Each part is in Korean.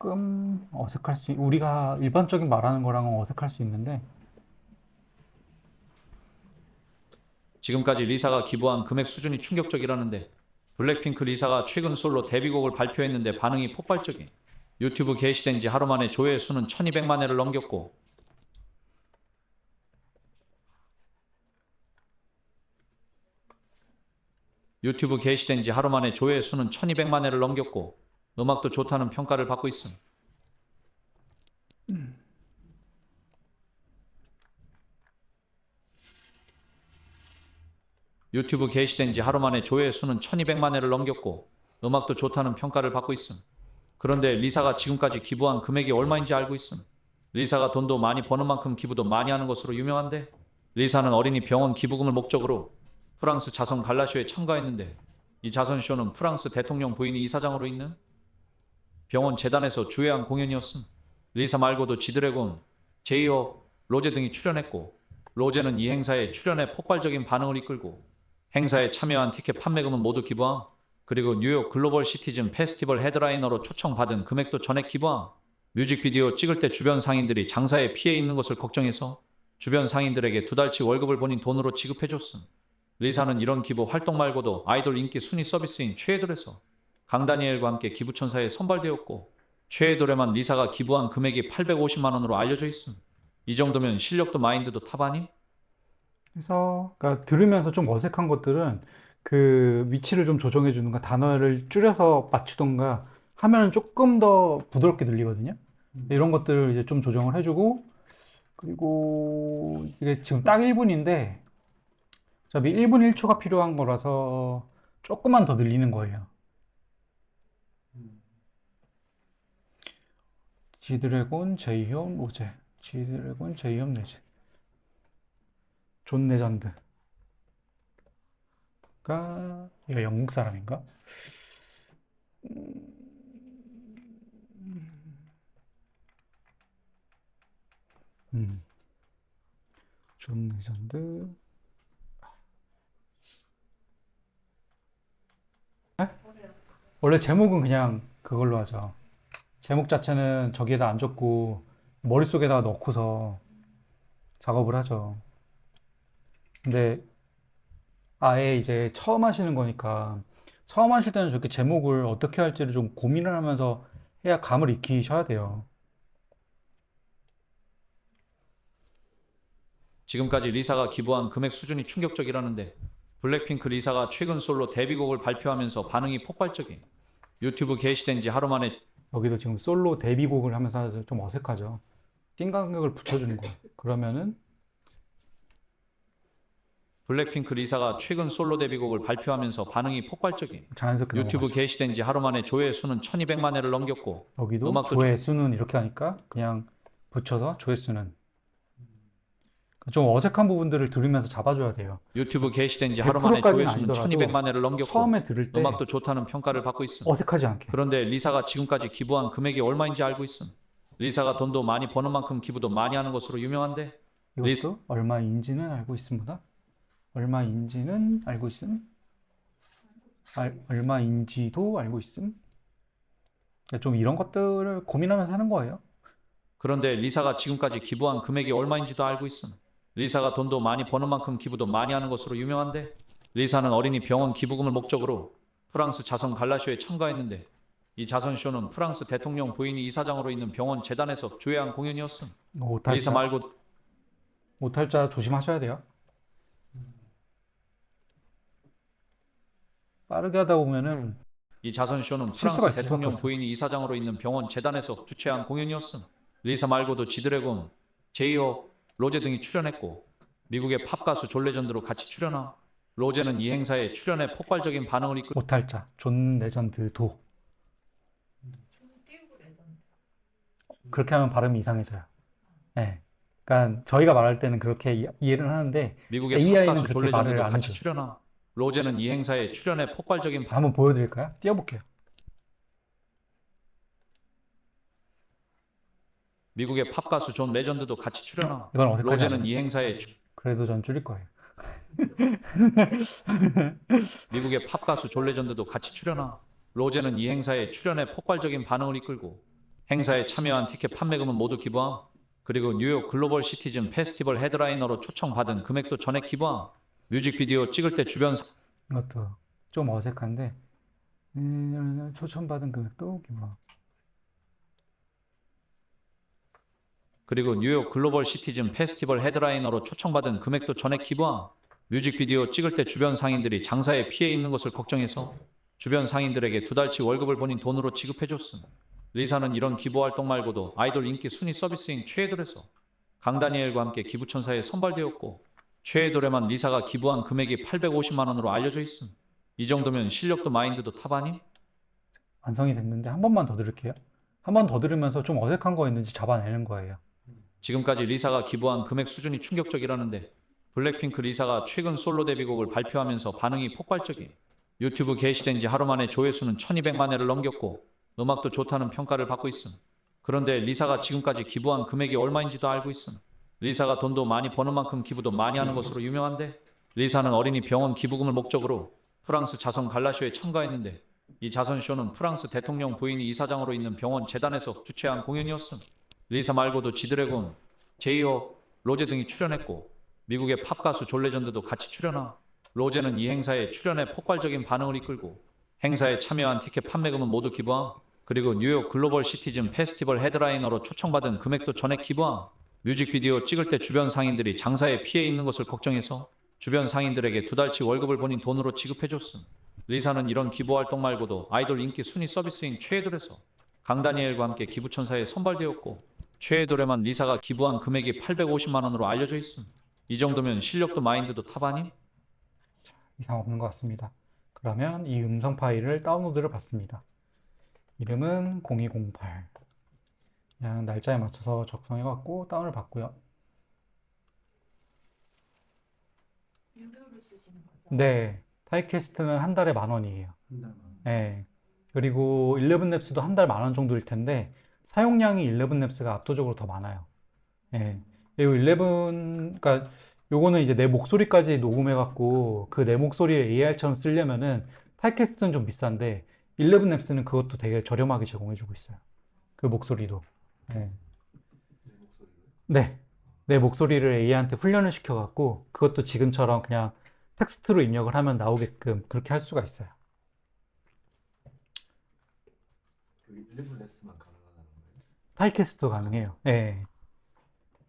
조금 어색할 우리가 일반적인 말하는 거랑은 어색할 수 있는데, 지금까지 리사가 기부한 금액 수준이 충격적이라는데 블랙핑크 리사가 최근 솔로 데뷔곡을 발표했는데 반응이 폭발적인 유튜브 게시된 지 하루 만에 조회 수는 1200만 회를 넘겼고 유튜브 게시된 지 하루 만에 조회 수는 1200만 회를 넘겼고 음악도 좋다는 평가를 받고 있음. 유튜브 게시된 지 하루 만에 조회 수는 1200만 회를 넘겼고 음악도 좋다는 평가를 받고 있음. 그런데 리사가 지금까지 기부한 금액이 얼마인지 알고 있음. 리사가 돈도 많이 버는 만큼 기부도 많이 하는 것으로 유명한데 리사는 어린이 병원 기부금을 목적으로 프랑스 자선 갈라쇼에 참가했는데 이 자선쇼는 프랑스 대통령 부인이 이사장으로 있는 병원 재단에서 주회한 공연이었음. 리사 말고도 지드래곤, 제이홉, 로제 등이 출연했고 로제는 이 행사에 출연해 폭발적인 반응을 이끌고 행사에 참여한 티켓 판매금은 모두 기부함. 그리고 뉴욕 글로벌 시티즌 페스티벌 헤드라이너로 초청받은 금액도 전액 기부함. 뮤직비디오 찍을 때 주변 상인들이 장사에 피해 있는 것을 걱정해서 주변 상인들에게 2달치 월급을 본인 돈으로 지급해줬음. 리사는 이런 기부 활동 말고도 아이돌 인기 순위 서비스인 최애돌에서 강다니엘과 함께 기부천사에 선발되었고 최애돌에만 리사가 기부한 금액이 850만 원으로 알려져 있음. 이 정도면 실력도 마인드도 탑 아님? 그래서, 그러니까 들으면서 좀 어색한 것들은 그 위치를 좀 조정해 주는가, 단어를 줄여서 맞추던가 하면은 조금 더 부드럽게 들리거든요. 이런 것들을 이제 좀 조정을 해주고, 그리고 이게 지금 딱 1분인데, 어차피 1분 1초가 필요한 거라서 조금만 더 늘리는 거예요. 지드래곤, 제이홉, 로제. 지드래곤, 제이홉, 레제. 존 레전드가, 얘가 영국 사람인가? 음, 존 레전드. 원래 제목은 그냥 그걸로 하죠. 제목 자체는 저기에다 안 적고 머릿속에다 넣고서 작업을 하죠. 근데 아예 이제 처음 하시는 거니까 처음 하실 때는 저렇게 제목을 어떻게 할지를 좀 고민을 하면서 해야 감을 익히셔야 돼요. 지금까지 리사가 기부한 금액 수준이 충격적이라는데 블랙핑크 리사가 최근 솔로 데뷔곡을 발표하면서 반응이 폭발적인 유튜브 게시된 지 하루 만에 여기도 지금 솔로 데뷔곡을 하면서 좀 어색하죠. 띵 간격을 붙여주는 거. 그러면은 블랙핑크 리사가 최근 솔로 데뷔곡을 발표하면서 반응이 폭발적인 자연스럽게 유튜브 넘어가죠. 게시된 지 하루 만에 조회 수는 1200만 회를 넘겼고 여기도 음악도 조회수는 이렇게 하니까 그냥 붙여서 조회수는 좀 어색한 부분들을 들으면서 잡아줘야 돼요. 유튜브 게시된 지 하루 만에 100%까지는 조회 수는 아니더라도 1200만 회를 넘겼고 처음에 들을 때 음악도 좋다는 평가를 받고 있음. 어색하지 않게. 그런데 리사가 지금까지 기부한 금액이 얼마인지 알고 있음. 리사가 돈도 많이 버는 만큼 기부도 많이 하는 것으로 유명한데 이것도 얼마인지는 알고 있습니다. 얼마인지는 알고 있음. 얼마인지도 알고 있음. 좀 이런 것들을 고민하면서 하는 거예요. 그런데 리사가 지금까지 기부한 금액이 얼마인지도 알고 있음. 리사가 돈도 많이 버는 만큼 기부도 많이 하는 것으로 유명한데 리사는 어린이 병원 기부금을 목적으로 프랑스 자선 갈라쇼에 참가했는데 이 자선쇼는 프랑스 대통령 부인이 이사장으로 있는 병원 재단에서 주회한 공연이었음. 리사 오탈자, 말고 오탈자 조심하셔야 돼요. 빠르게 하다 보면은 이 자선쇼는 실수가 프랑스 있을 수밖에 대통령 없어. 부인이 이사장으로 있는 병원 재단에서 주최한 공연이었음. 리사 말고도 지드래곤, 제이홉, 로제 등이 출연했고 미국의 팝 가수 존 레전드로 같이 출연함. 로제는 이 행사에 출연해 폭발적인 반응을 이끌 오탈자, 존 레전드 도. 그렇게 하면 발음이 이상해져요. 네. 그러니까 저희가 말할 때는 그렇게 이해를 하는데 미국의 팝 AI는 가수 존 그렇게 말을 레전드도 안 같이 해줘요. 출연함. 로제는 이 행사에 출연해 폭발적인 한번 보여드릴까요? 띄워볼게요. 미국의 팝 가수 존 레전드도 같이 출연함. 이건 어색하지 로제는 않아요. 이 행사에 그래도 전 줄일 거예요. 미국의 팝 가수 존 레전드도 같이 출연함. 로제는 이 행사에 출연해 폭발적인 반응을 이끌고 행사에 참여한 티켓 판매금은 모두 기부함. 그리고 뉴욕 글로벌 시티즌 페스티벌 헤드라이너로 초청받은 금액도 전액 기부함. 뮤직비디오 찍을 때 주변 이것도 좀 어색한데 초청받은 금액도 기부. 그리고 뉴욕 글로벌 시티즌 페스티벌 헤드라이너로 초청받은 금액도 전액 기부함. 뮤직비디오 찍을 때 주변 상인들이 장사에 피해 있는 것을 걱정해서 주변 상인들에게 2달치 월급을 본인 돈으로 지급해줬음. 리사는 이런 기부 활동 말고도 아이돌 인기 순위 서비스인 최애돌에서 강다니엘과 함께 기부천사에 선발되었고 최애돌에만 리사가 기부한 금액이 850만 원으로 알려져 있음. 이 정도면 실력도 마인드도 탑 아님? 완성이 됐는데 한 번만 더 들을게요. 한 번 더 들으면서 좀 어색한 거 있는지 잡아내는 거예요. 지금까지 리사가 기부한 금액 수준이 충격적이라는데 블랙핑크 리사가 최근 솔로 데뷔곡을 발표하면서 반응이 폭발적임. 유튜브 게시된 지 하루 만에 조회수는 1200만 회를 넘겼고 음악도 좋다는 평가를 받고 있음. 그런데 리사가 지금까지 기부한 금액이 얼마인지도 알고 있음. 리사가 돈도 많이 버는 만큼 기부도 많이 하는 것으로 유명한데 리사는 어린이 병원 기부금을 목적으로 프랑스 자선 갈라쇼에 참가했는데 이 자선쇼는 프랑스 대통령 부인이 이사장으로 있는 병원 재단에서 주최한 공연이었음. 리사 말고도 지드래곤, 제이홉, 로제 등이 출연했고 미국의 팝 가수 존 레전드도 같이 출연함. 로제는 이 행사에 출연해 폭발적인 반응을 이끌고 행사에 참여한 티켓 판매금은 모두 기부함. 그리고 뉴욕 글로벌 시티즌 페스티벌 헤드라이너로 초청받은 금액도 전액 기부함. 뮤직비디오 찍을 때 주변 상인들이 장사에 피해 있는 것을 걱정해서 주변 상인들에게 2달치 월급을 본인 돈으로 지급해줬음. 리사는 이런 기부 활동 말고도 아이돌 인기 순위 서비스인 최애돌에서 강다니엘과 함께 기부천사에 선발되었고 최애돌에만 리사가 기부한 금액이 850만 원으로 알려져 있음. 이 정도면 실력도 마인드도 탑 아님? 이상 없는 것 같습니다. 그러면 이 음성 파일을 다운로드를 받습니다. 이름은 0208. 그냥 날짜에 맞춰서 작성해갖고 다운을 받고요. 유료로 쓰시는 거죠? 네, 타이캐스트는 한 달에 10,000원이에요. 한 달만. 네. 그리고 11랩스도 한 달 10,000원 정도일 텐데 사용량이 11랩스가 압도적으로 더 많아요. 네. 그리고 11, 그러니까 요거는 이제 내 목소리까지 녹음해갖고 그 내 목소리를 AR처럼 쓰려면은 타이캐스트는 좀 비싼데 11랩스는 그것도 되게 저렴하게 제공해주고 있어요. 그 목소리도. 네. 내 목소리로요? 네. 내 목소리를 AI한테 훈련을 시켜갖고 그것도 지금처럼 그냥 텍스트로 입력을 하면 나오게끔 그렇게 할 수가 있어요. 여기 11랩스만 가능하다는 거예요? 타이캐스트도 가능해요. 네.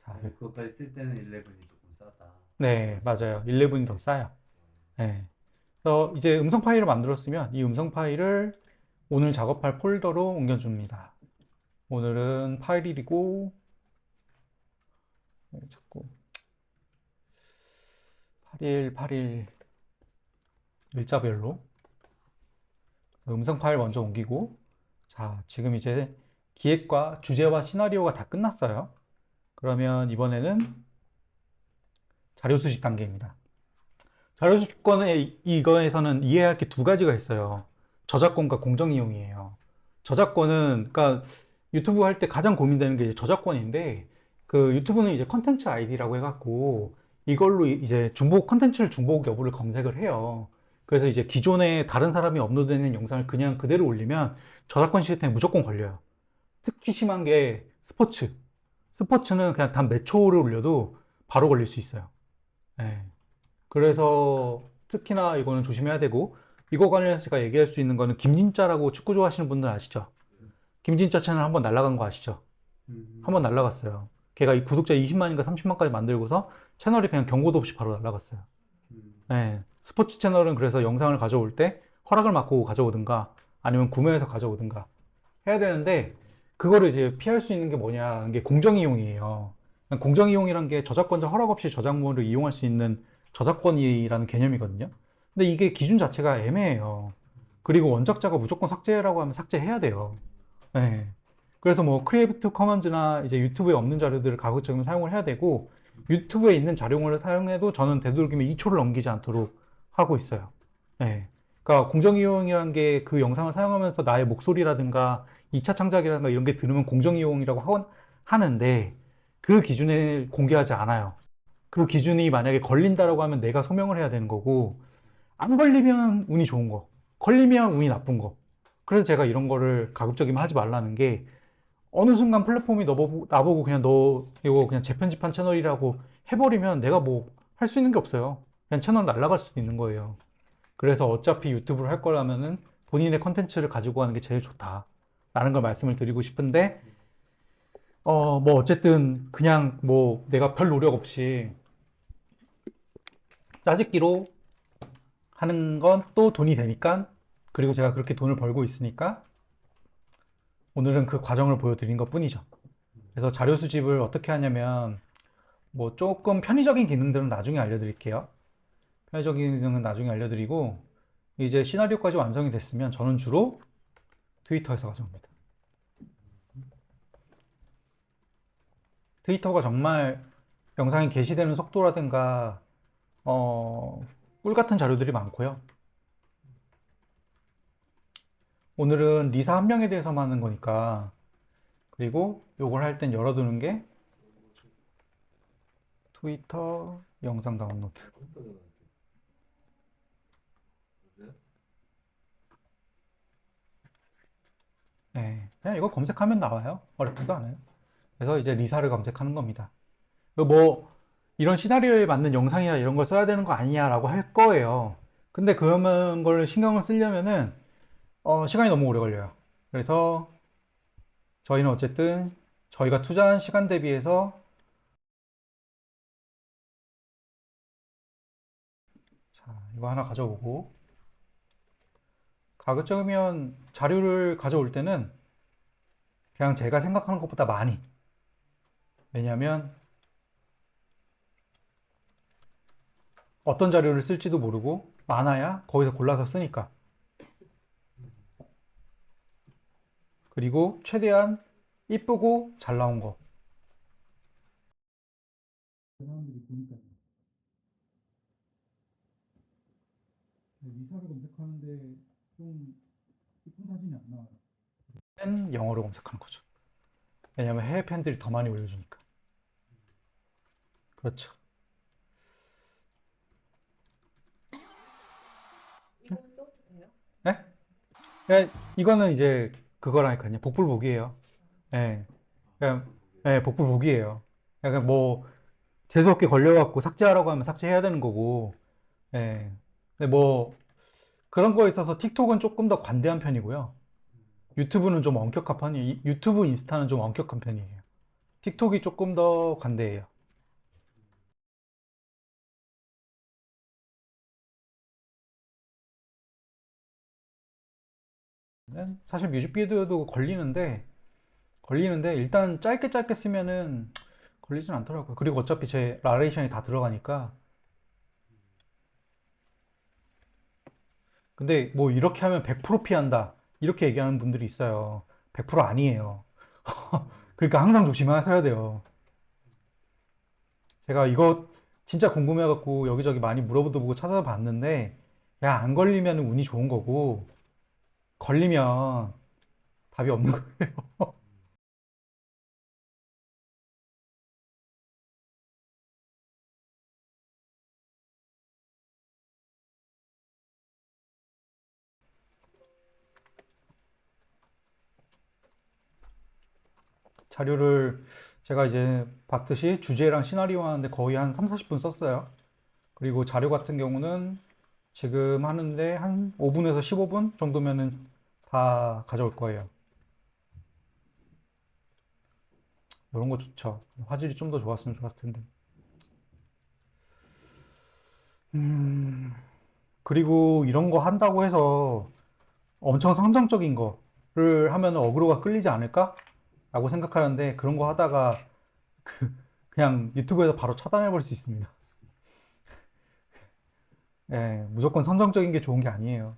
자, 그것까지 쓸 때는 11이 조금 싸다. 네, 맞아요. 11이 더 싸요. 네. 그래서 이제 음성 파일을 만들었으면 이 음성 파일을 오늘 작업할 폴더로 옮겨줍니다. 오늘은 8일이고 자꾸 8일 일자별로 음성 파일 먼저 옮기고 자, 지금 이제 기획과 주제와 시나리오가 다 끝났어요. 그러면 이번에는 자료 수집 단계입니다. 자료 수집권에 이거에서는 이해할 게 두 가지가 있어요. 저작권과 공정 이용이에요. 저작권은 그러니까 유튜브 할 때 가장 고민되는 게 이제 저작권인데 그 유튜브는 이제 컨텐츠 아이디라고 해갖고 이걸로 이제 중복 컨텐츠를 중복 여부를 검색을 해요. 그래서 이제 기존에 다른 사람이 업로드된 영상을 그냥 그대로 올리면 저작권 시스템에 무조건 걸려요. 특히 심한 게 스포츠. 스포츠는 그냥 단 몇 초를 올려도 바로 걸릴 수 있어요. 네. 그래서 특히나 이거는 조심해야 되고 이거 관련해서 제가 얘기할 수 있는 거는 김진짜라고 축구 좋아하시는 분들 아시죠? 김진짜 채널 한번 날라간 거 아시죠? 한번 날라갔어요. 걔가 이 구독자 20만인가 30만까지 만들고서 채널이 그냥 경고도 없이 바로 날라갔어요. 네. 스포츠 채널은 그래서 영상을 가져올 때 허락을 받고 가져오든가 아니면 구매해서 가져오든가 해야 되는데 그거를 이제 피할 수 있는 게 뭐냐, 이게 공정이용이에요. 공정이용이란 게 저작권자 허락 없이 저작물을 이용할 수 있는 저작권이라는 개념이거든요. 근데 이게 기준 자체가 애매해요. 그리고 원작자가 무조건 삭제라고 하면 삭제해야 돼요. 네. 그래서 뭐 크리에이티브 커먼즈나 이제 유튜브에 없는 자료들을 가급적이면 사용을 해야 되고 유튜브에 있는 자료를 사용해도 저는 되도록이면 2초를 넘기지 않도록 하고 있어요. 네. 그러니까 공정이용이라는 게 그 영상을 사용하면서 나의 목소리라든가 2차 창작이라든가 이런 게 들으면 공정이용이라고 하는데 그 기준을 공개하지 않아요. 그 기준이 만약에 걸린다라고 하면 내가 소명을 해야 되는 거고 안 걸리면 운이 좋은 거, 걸리면 운이 나쁜 거. 그래서 제가 이런 거를 가급적이면 하지 말라는 게 어느 순간 플랫폼이 나보고 그냥 너 이거 그냥 재편집한 채널이라고 해버리면 내가 뭐 할 수 있는 게 없어요. 그냥 채널 날아갈 수도 있는 거예요. 그래서 어차피 유튜브를 할 거라면은 본인의 컨텐츠를 가지고 가는 게 제일 좋다. 라는 걸 말씀을 드리고 싶은데, 뭐 어쨌든 그냥 뭐 내가 별 노력 없이 짜집기로 하는 건 또 돈이 되니까, 그리고 제가 그렇게 돈을 벌고 있으니까 오늘은 그 과정을 보여드린 것 뿐이죠. 그래서 자료 수집을 어떻게 하냐면 뭐 조금 편의적인 기능들은 나중에 알려드릴게요. 편의적인 기능은 나중에 알려드리고 이제 시나리오까지 완성이 됐으면 저는 주로 트위터에서 가져옵니다. 트위터가 정말 영상이 게시되는 속도라든가 꿀 같은 자료들이 많고요. 오늘은 리사 한 명에 대해서만 하는 거니까, 그리고 요걸 할 땐 열어두는 게 트위터 영상 다운로드. 네, 그냥 이거 검색하면 나와요. 어렵지도 않아요. 그래서 이제 리사를 검색하는 겁니다. 뭐 이런 시나리오에 맞는 영상이나 이런 걸 써야 되는 거 아니냐라고 할 거예요. 근데 그런 걸 신경을 쓰려면은 시간이 너무 오래 걸려요. 그래서 저희는 어쨌든 저희가 투자한 시간 대비해서, 자, 이거 하나 가져오고, 가급적이면 자료를 가져올 때는 그냥 제가 생각하는 것보다 많이, 왜냐하면 어떤 자료를 쓸지도 모르고 많아야 거기서 골라서 쓰니까. 그리고 최대한 이쁘고 잘 나온 거. 사람들이 보니까 리사를 검색하는데 좀 이쁜 사진이 안 나와요. 팬 영어로 검색하는 거죠. 왜냐면 해외 팬들이 더 많이 올려주니까. 그렇죠. 이거 써도 돼요? 네? 네, 이거는 이제 그거라니까요. 복불복이에요. 예. 그냥, 예, 복불복이에요. 약간 뭐, 재수없게 걸려갖고 삭제하라고 하면 삭제해야 되는 거고, 예. 근데 뭐, 그런 거에 있어서 틱톡은 조금 더 관대한 편이고요. 유튜브는 좀 엄격한 편이, 유튜브, 인스타는 좀 엄격한 편이에요. 틱톡이 조금 더 관대해요. 사실 뮤직비디오도 걸리는데 일단 짧게 짧게 쓰면은 걸리진 않더라고요. 그리고 어차피 제 나레이션이 다 들어가니까. 근데 뭐 이렇게 하면 100% 피한다 이렇게 얘기하는 분들이 있어요. 100% 아니에요. 그러니까 항상 조심하셔야 돼요. 제가 이거 진짜 궁금해갖고 여기저기 많이 물어보고 찾아봤는데, 야, 안 걸리면 운이 좋은 거고 걸리면 답이 없는 거예요. 자료를 제가 이제 봤듯이 주제랑 시나리오 하는데 거의 한 3, 40분 썼어요. 그리고 자료 같은 경우는 지금 하는데 한 5분에서 15분 정도면은 다 가져올 거예요. 이런 거 좋죠. 화질이 좀 더 좋았으면 좋았을 텐데. 그리고 이런 거 한다고 해서 엄청 성장적인 거를 하면 어그로가 끌리지 않을까? 라고 생각하는데, 그런 거 하다가 그냥 유튜브에서 바로 차단해 버릴 수 있습니다. 예, 무조건 성장적인 게 좋은 게 아니에요.